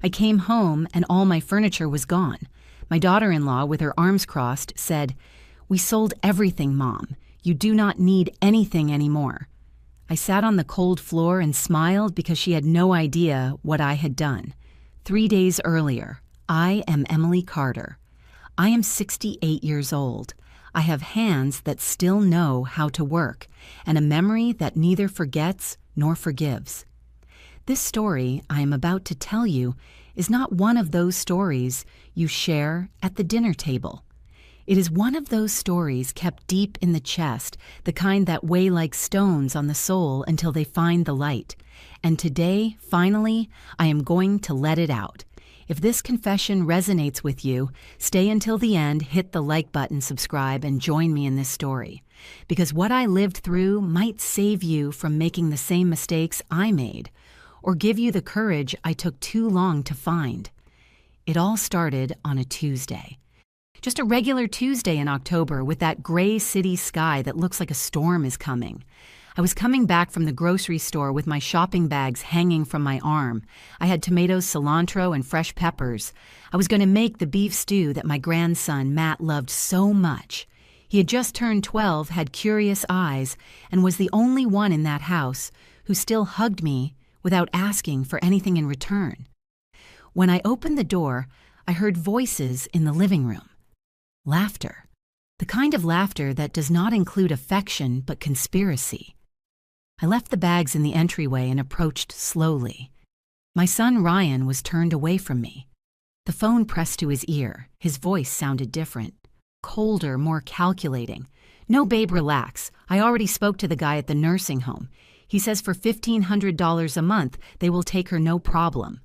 I came home and all my furniture was gone. My daughter-in-law, with her arms crossed, said, "We sold everything, Mom. You do not need anything anymore." I sat on the cold floor and smiled because she had no idea what I had done. 3 days earlier, I am Emily Carter. I am 68 years old. I have hands that still know how to work, and a memory that neither forgets nor forgives. This story I am about to tell you is not one of those stories you share at the dinner table. It is one of those stories kept deep in the chest, the kind that weigh like stones on the soul until they find the light. And today, finally, I am going to let it out. If this confession resonates with you, stay until the end, hit the like button, subscribe, and join me in this story. Because what I lived through might save you from making the same mistakes I made, or give you the courage I took too long to find. It all started on a Tuesday. Just a regular Tuesday in October with that gray city sky that looks like a storm is coming. I was coming back from the grocery store with my shopping bags hanging from my arm. I had tomatoes, cilantro, and fresh peppers. I was going to make the beef stew that my grandson, Matt, loved so much. He had just turned 12, had curious eyes, and was the only one in that house who still hugged me without asking for anything in return. When I opened the door, I heard voices in the living room. Laughter. The kind of laughter that does not include affection but conspiracy. I left the bags in the entryway and approached slowly. My son Ryan was turned away from me. The phone pressed to his ear. His voice sounded different. Colder, more calculating. "No, babe, relax. I already spoke to the guy at the nursing home. He says for $1,500 a month, they will take her no problem.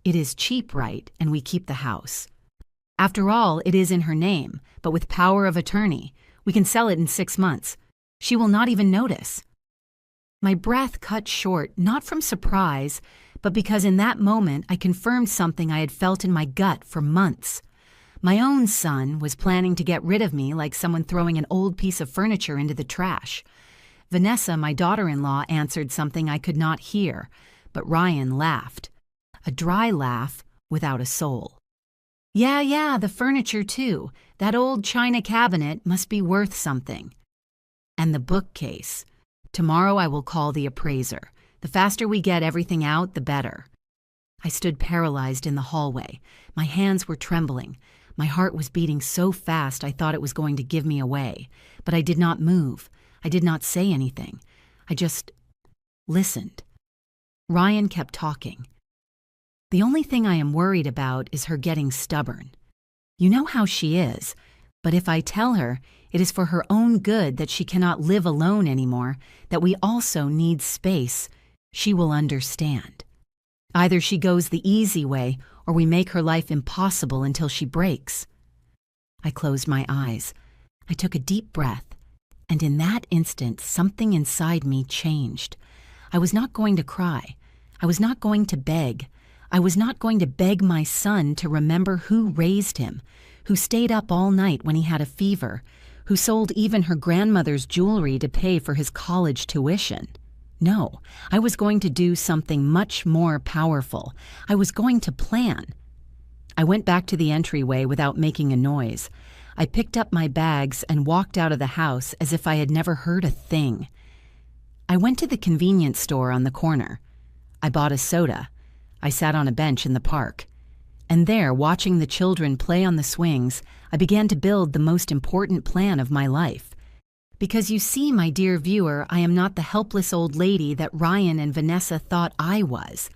It is cheap, right, and we keep the house. After all, it is in her name, but with power of attorney. We can sell it in 6 months. She will not even notice." My breath cut short, not from surprise, but because in that moment I confirmed something I had felt in my gut for months. My own son was planning to get rid of me like someone throwing an old piece of furniture into the trash. Vanessa, my daughter-in-law, answered something I could not hear, but Ryan laughed. A dry laugh without a soul. Yeah, the furniture too. That old china cabinet must be worth something. And the bookcase. Tomorrow I will call the appraiser. The faster we get everything out, the better. I stood paralyzed in the hallway. My hands were trembling. My heart was beating so fast I thought it was going to give me away. But I did not move. I did not say anything. I just listened. Ryan kept talking. "The only thing I am worried about is her getting stubborn. You know how she is, but if I tell her it is for her own good that she cannot live alone anymore, that we also need space, she will understand. Either she goes the easy way or we make her life impossible until she breaks." I closed my eyes. I took a deep breath, and in that instant something inside me changed. I was not going to cry. I was not going to beg. I was not going to beg my son to remember who raised him, who stayed up all night when he had a fever, who sold even her grandmother's jewelry to pay for his college tuition. No, I was going to do something much more powerful. I was going to plan. I went back to the entryway without making a noise. I picked up my bags and walked out of the house as if I had never heard a thing. I went to the convenience store on the corner. I bought a soda. I sat on a bench in the park. And there, watching the children play on the swings, I began to build the most important plan of my life. Because you see, my dear viewer, I am not the helpless old lady that Ryan and Vanessa thought I was.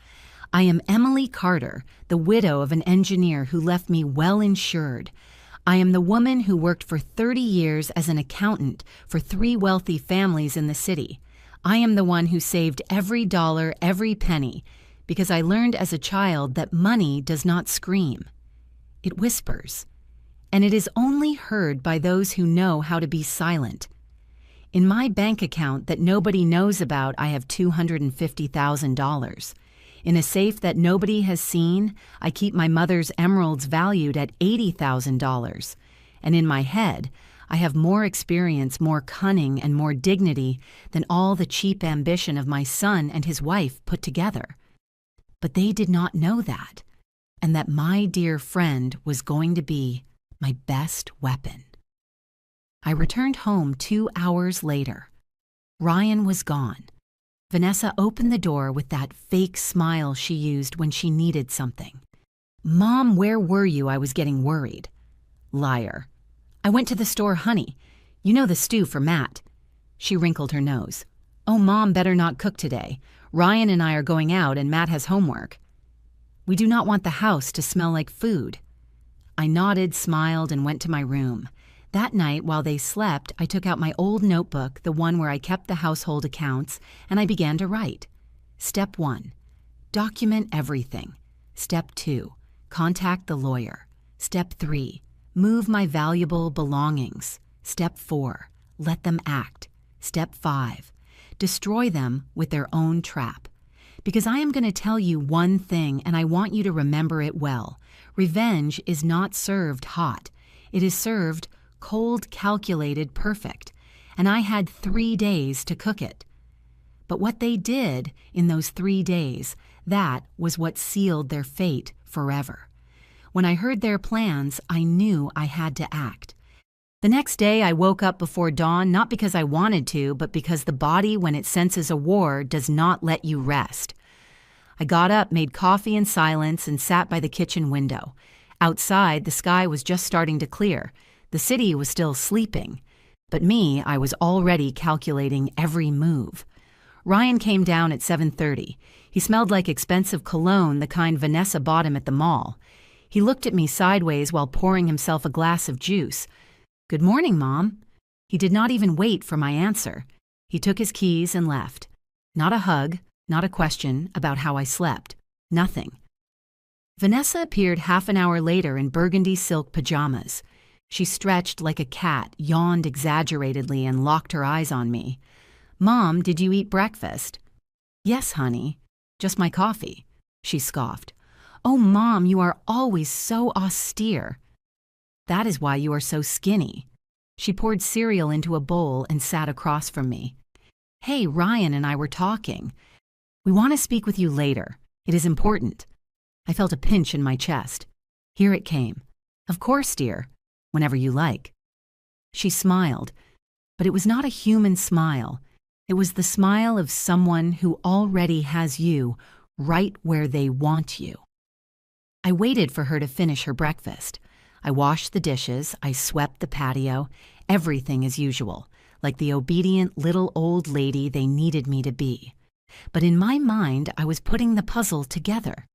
I am Emily Carter, the widow of an engineer who left me well insured. I am the woman who worked for 30 years as an accountant for 3 wealthy families in the city. I am the one who saved every dollar, every penny, because I learned as a child that money does not scream. It whispers, and it is only heard by those who know how to be silent. In my bank account that nobody knows about, I have $250,000. In a safe that nobody has seen, I keep my mother's emeralds valued at $80,000. And in my head, I have more experience, more cunning, and more dignity than all the cheap ambition of my son and his wife put together. But they did not know that. and that my dear friend was going to be my best weapon. I returned home 2 hours later. Ryan was gone. Vanessa opened the door with that fake smile she used when she needed something. "Mom, where were you? I was getting worried." Liar. "I went to the store, honey. You know the stew for Matt." She wrinkled her nose. "Oh, Mom better not cook today. Ryan and I are going out and Matt has homework. We do not want the house to smell like food." I nodded, smiled, and went to my room. That night, while they slept, I took out my old notebook, the one where I kept the household accounts, and I began to write. Step 1, document everything. Step 2, contact the lawyer. Step 3, move my valuable belongings. Step 4, let them act. Step 5, destroy them with their own trap. Because I am going to tell you one thing, and I want you to remember it well. Revenge is not served hot. It is served cold, calculated, perfect. And I had 3 days to cook it. But what they did in those 3 days, that was what sealed their fate forever. When I heard their plans, I knew I had to act. The next day, I woke up before dawn, not because I wanted to, but because the body, when it senses a war, does not let you rest. I got up, made coffee in silence, and sat by the kitchen window. Outside, the sky was just starting to clear. The city was still sleeping. But me, I was already calculating every move. Ryan came down at 7:30. He smelled like expensive cologne, the kind Vanessa bought him at the mall. He looked at me sideways while pouring himself a glass of juice. "Good morning, Mom." He did not even wait for my answer. He took his keys and left. Not a hug, not a question about how I slept. Nothing. Vanessa appeared half an hour later in burgundy silk pajamas. She stretched like a cat, yawned exaggeratedly, and locked her eyes on me. "Mom, did you eat breakfast?" "Yes, honey. Just my coffee," she scoffed. "Oh, Mom, you are always so austere." "That is why you are so skinny." She poured cereal into a bowl and sat across from me. "Hey, Ryan and I were talking. We want to speak with you later. It is important." I felt a pinch in my chest. Here it came. "Of course, dear. Whenever you like." She smiled, but it was not a human smile. It was the smile of someone who already has you right where they want you. I waited for her to finish her breakfast. I washed the dishes, I swept the patio, everything as usual, like the obedient little old lady they needed me to be. But in my mind, I was putting the puzzle together.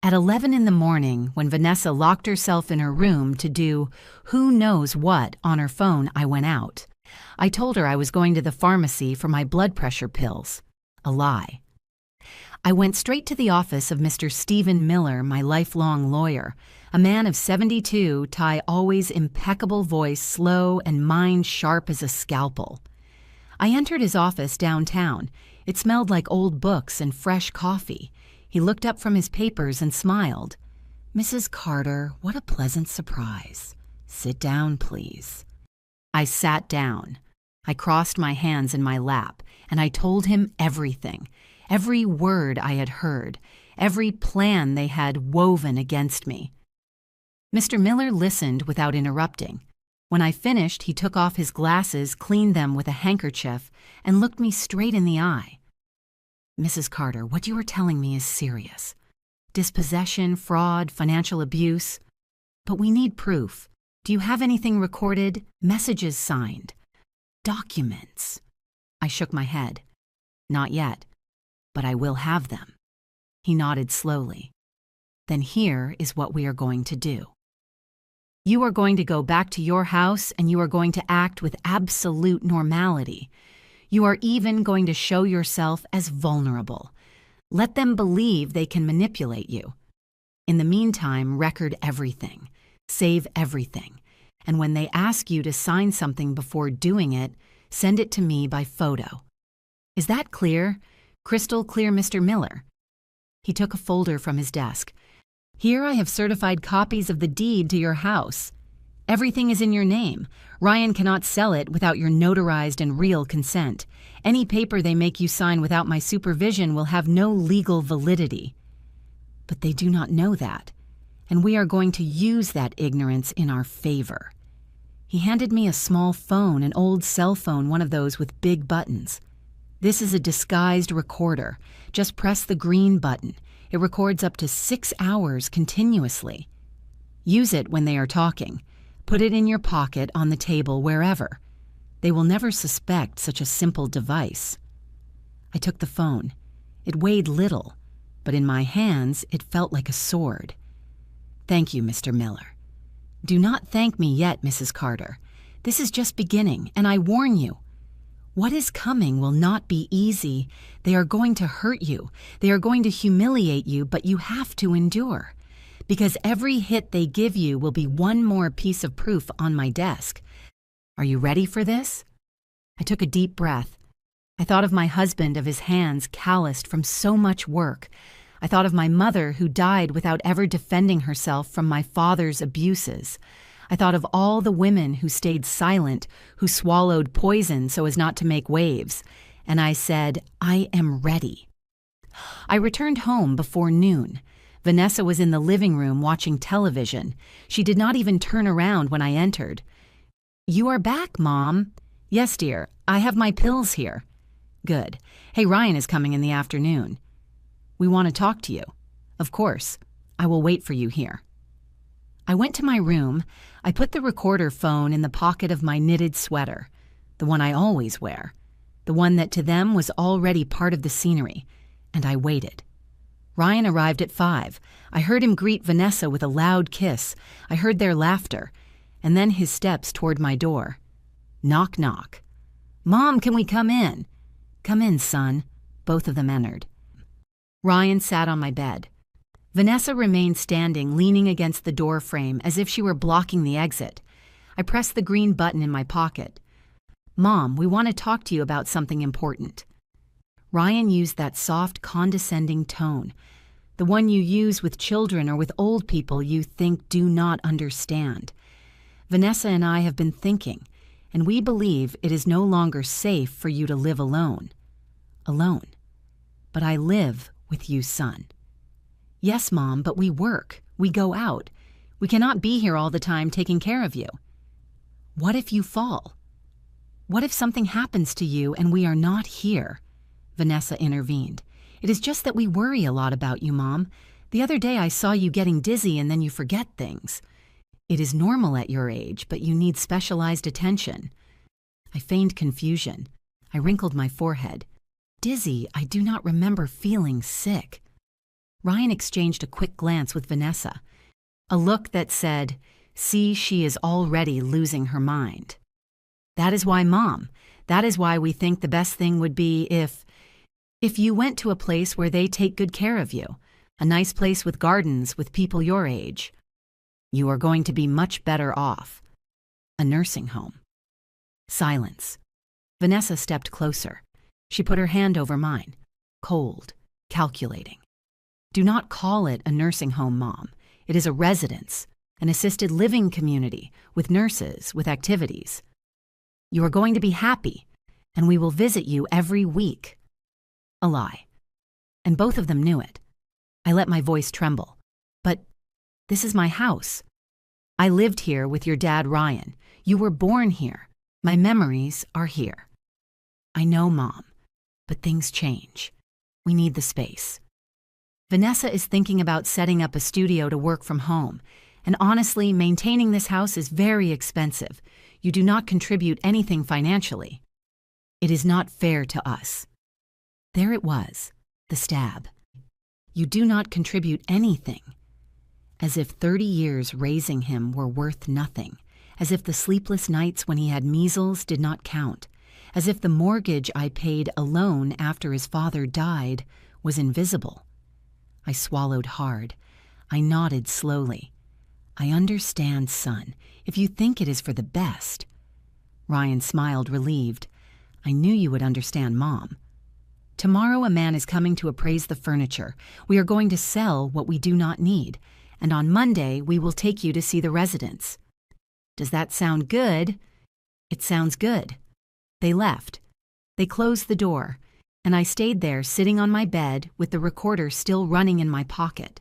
At 11 in the morning, when Vanessa locked herself in her room to do who knows what on her phone, I went out. I told her I was going to the pharmacy for my blood pressure pills. A lie. I went straight to the office of Mr. Stephen Miller, my lifelong lawyer, a man of 72, tie always impeccable voice, slow and mind sharp as a scalpel. I entered his office downtown. It smelled like old books and fresh coffee. He looked up from his papers and smiled. "Mrs. Carter, what a pleasant surprise. Sit down, please." I sat down. I crossed my hands in my lap, and I told him everything, every word I had heard, every plan they had woven against me. Mr. Miller listened without interrupting. When I finished, he took off his glasses, cleaned them with a handkerchief, and looked me straight in the eye. "Mrs. Carter, what you are telling me is serious. Dispossession, fraud, financial abuse. But we need proof. Do you have anything recorded? Messages signed? Documents?" I shook my head. "Not yet, but I will have them." He nodded slowly. "Then here is what we are going to do. You are going to go back to your house and you are going to act with absolute normality. You are even going to show yourself as vulnerable. Let them believe they can manipulate you. In the meantime, record everything. Save everything. And when they ask you to sign something before doing it, send it to me by photo. Is that clear? Crystal clear, Mr. Miller?" He took a folder from his desk. "Here I have certified copies of the deed to your house. Everything is in your name. Ryan cannot sell it without your notarized and real consent. Any paper they make you sign without my supervision will have no legal validity." But they do not know that, and we are going to use that ignorance in our favor. He handed me a small phone, an old cell phone, one of those with big buttons. This is a disguised recorder. Just press the green button. It records up to 6 hours continuously. Use it when they are talking. Put it in your pocket, on the table, wherever. They will never suspect such a simple device. I took the phone. It weighed little, but in my hands it felt like a sword. Thank you, Mr. Miller. Do not thank me yet, Mrs. Carter. This is just beginning, and I warn you. What is coming will not be easy. They are going to hurt you. They are going to humiliate you, but you have to endure. Because every hit they give you will be one more piece of proof on my desk. Are you ready for this? I took a deep breath. I thought of my husband, of his hands calloused from so much work. I thought of my mother, who died without ever defending herself from my father's abuses. I thought of all the women who stayed silent, who swallowed poison so as not to make waves. And I said, I am ready. I returned home before noon. Vanessa was in the living room watching television. She did not even turn around when I entered. You are back, Mom. Yes, dear. I have my pills here. Good. Hey, Ryan is coming in the afternoon. We want to talk to you. Of course. I will wait for you here. I went to my room. I put the recorder phone in the pocket of my knitted sweater, the one I always wear, the one that to them was already part of the scenery, and I waited. Ryan arrived at 5. I heard him greet Vanessa with a loud kiss. I heard their laughter, and then his steps toward my door. Knock, knock. Mom, can we come in? Come in, son. Both of them entered. Ryan sat on my bed. Vanessa remained standing, leaning against the door frame as if she were blocking the exit. I pressed the green button in my pocket. Mom, we want to talk to you about something important. Ryan used that soft, condescending tone, the one you use with children or with old people you think do not understand. Vanessa and I have been thinking, and we believe it is no longer safe for you to live alone. Alone. But I live with you, son. Yes, Mom, but we work. We go out. We cannot be here all the time taking care of you. What if you fall? What if something happens to you and we are not here? Vanessa intervened. It is just that we worry a lot about you, Mom. The other day I saw you getting dizzy and then you forget things. It is normal at your age, but you need specialized attention. I feigned confusion. I wrinkled my forehead. Dizzy, I do not remember feeling sick. Ryan exchanged a quick glance with Vanessa, a look that said, see, she is already losing her mind. That is why, Mom, that is why we think the best thing would be if you went to a place where they take good care of you, a nice place with gardens, with people your age. You are going to be much better off. A nursing home. Silence. Vanessa stepped closer. She put her hand over mine, cold, calculating. Do not call it a nursing home, Mom. It is a residence, an assisted living community, with nurses, with activities. You are going to be happy, and we will visit you every week. A lie. And both of them knew it. I let my voice tremble. But this is my house. I lived here with your dad, Ryan. You were born here. My memories are here. I know, Mom, but things change. We need the space. Vanessa is thinking about setting up a studio to work from home. And honestly, maintaining this house is very expensive. You do not contribute anything financially. It is not fair to us. There it was, the stab. You do not contribute anything. As if 30 years raising him were worth nothing. As if the sleepless nights when he had measles did not count. As if the mortgage I paid alone after his father died was invisible. I swallowed hard. I nodded slowly. I understand, son, if you think it is for the best. Ryan smiled, relieved. I knew you would understand, Mom. Tomorrow a man is coming to appraise the furniture. We are going to sell what we do not need. And on Monday we will take you to see the residence. Does that sound good? It sounds good. They left. They closed the door, and I stayed there sitting on my bed with the recorder still running in my pocket.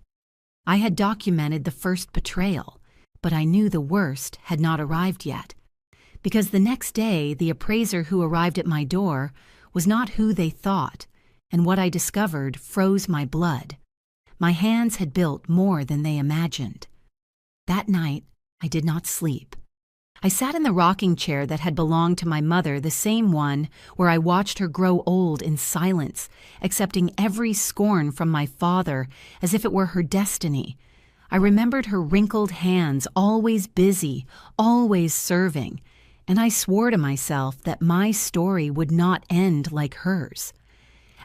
I had documented the first betrayal, but I knew the worst had not arrived yet. Because the next day, the appraiser who arrived at my door was not who they thought, and what I discovered froze my blood. My hands had built more than they imagined. That night, I did not sleep. I sat in the rocking chair that had belonged to my mother, the same one where I watched her grow old in silence, accepting every scorn from my father as if it were her destiny. I remembered her wrinkled hands, always busy, always serving, and I swore to myself that my story would not end like hers.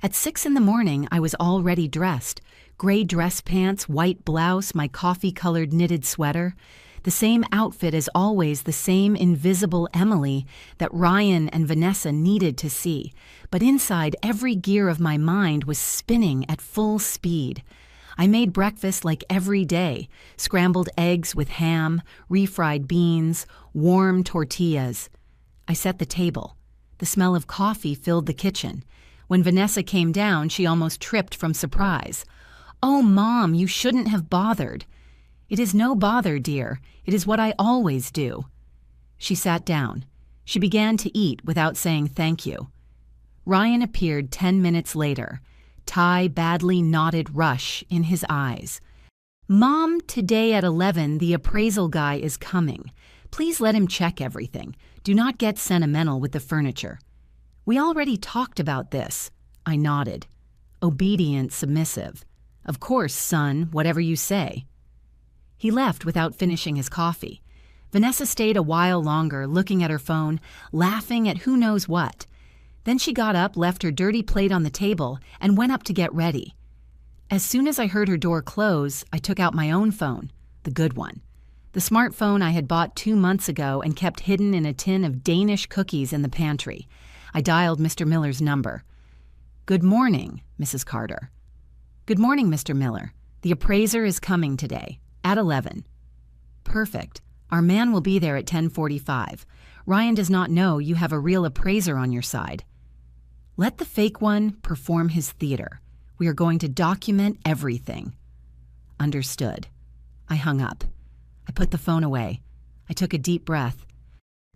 At 6 a.m, I was already dressed, gray dress pants, white blouse, my coffee-colored knitted sweater, the same outfit as always, the same invisible Emily that Ryan and Vanessa needed to see, but inside every gear of my mind was spinning at full speed. I made breakfast like every day, scrambled eggs with ham, refried beans, warm tortillas. I set the table. The smell of coffee filled the kitchen. When Vanessa came down, she almost tripped from surprise. "Oh, Mom, you shouldn't have bothered." "It is no bother, dear. It is what I always do." She sat down. She began to eat without saying thank you. Ryan appeared 10 minutes later, tie badly knotted rush in his eyes. "Mom, today at 11, the appraisal guy is coming. Please let him check everything. Do not get sentimental with the furniture." "We already talked about this." I nodded. Obedient, submissive. "Of course, son, whatever you say." He left without finishing his coffee. Vanessa stayed a while longer, looking at her phone, laughing at who knows what. Then she got up, left her dirty plate on the table, and went up to get ready. As soon as I heard her door close, I took out my own phone, the good one. The smartphone I had bought 2 months ago and kept hidden in a tin of Danish cookies in the pantry. I dialed Mr. Miller's number. "Good morning, Mrs. Carter." "Good morning, Mr. Miller. The appraiser is coming today. At 11. "Perfect. Our man will be there at 10:45. Ryan does not know you have a real appraiser on your side. Let the fake one perform his theater. We are going to document everything." Understood. I hung up. I put the phone away. I took a deep breath.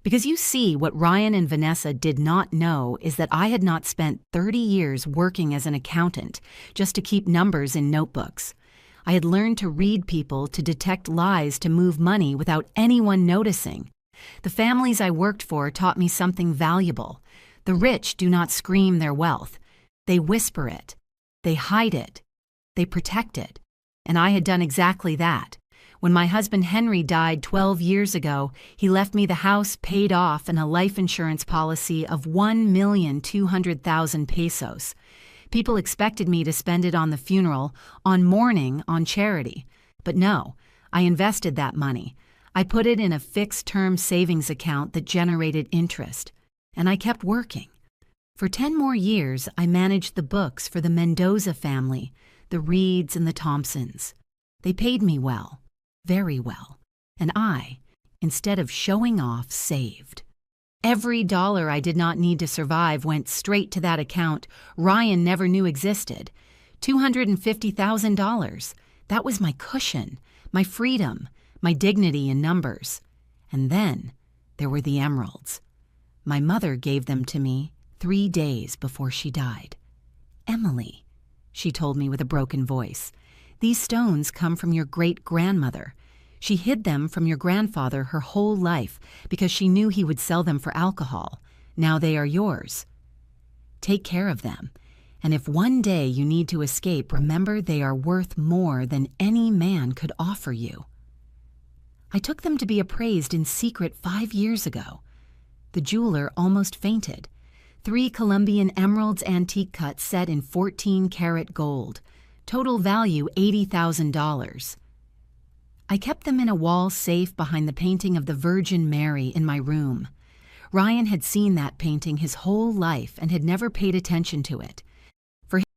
Because you see, what Ryan and Vanessa did not know is that I had not spent 30 years working as an accountant just to keep numbers in notebooks. I had learned to read people, to detect lies, to move money without anyone noticing. The families I worked for taught me something valuable. The rich do not scream their wealth. They whisper it. They hide it. They protect it. And I had done exactly that. When my husband Henry died 12 years ago, he left me the house paid off and a life insurance policy of 1,200,000 pesos. People expected me to spend it on the funeral, on mourning, on charity. But no, I invested that money. I put it in a fixed-term savings account that generated interest. And I kept working. For 10 more years, I managed the books for the Mendoza family, the Reeds and the Thompsons. They paid me well, very well. And I, instead of showing off, saved. Every dollar I did not need to survive went straight to that account Ryan never knew existed. $250,000. That was my cushion, my freedom, my dignity in numbers. And then there were the emeralds. My mother gave them to me 3 days before she died. "Emily," she told me with a broken voice, "these stones come from your great-grandmother. She hid them from your grandfather her whole life because she knew he would sell them for alcohol. Now they are yours. Take care of them. And if one day you need to escape, remember they are worth more than any man could offer you." I took them to be appraised in secret 5 years ago. The jeweler almost fainted. 3 Colombian emeralds antique cut set in 14-karat gold. Total value $80,000. I kept them in a wall safe behind the painting of the Virgin Mary in my room. Ryan had seen that painting his whole life and had never paid attention to it.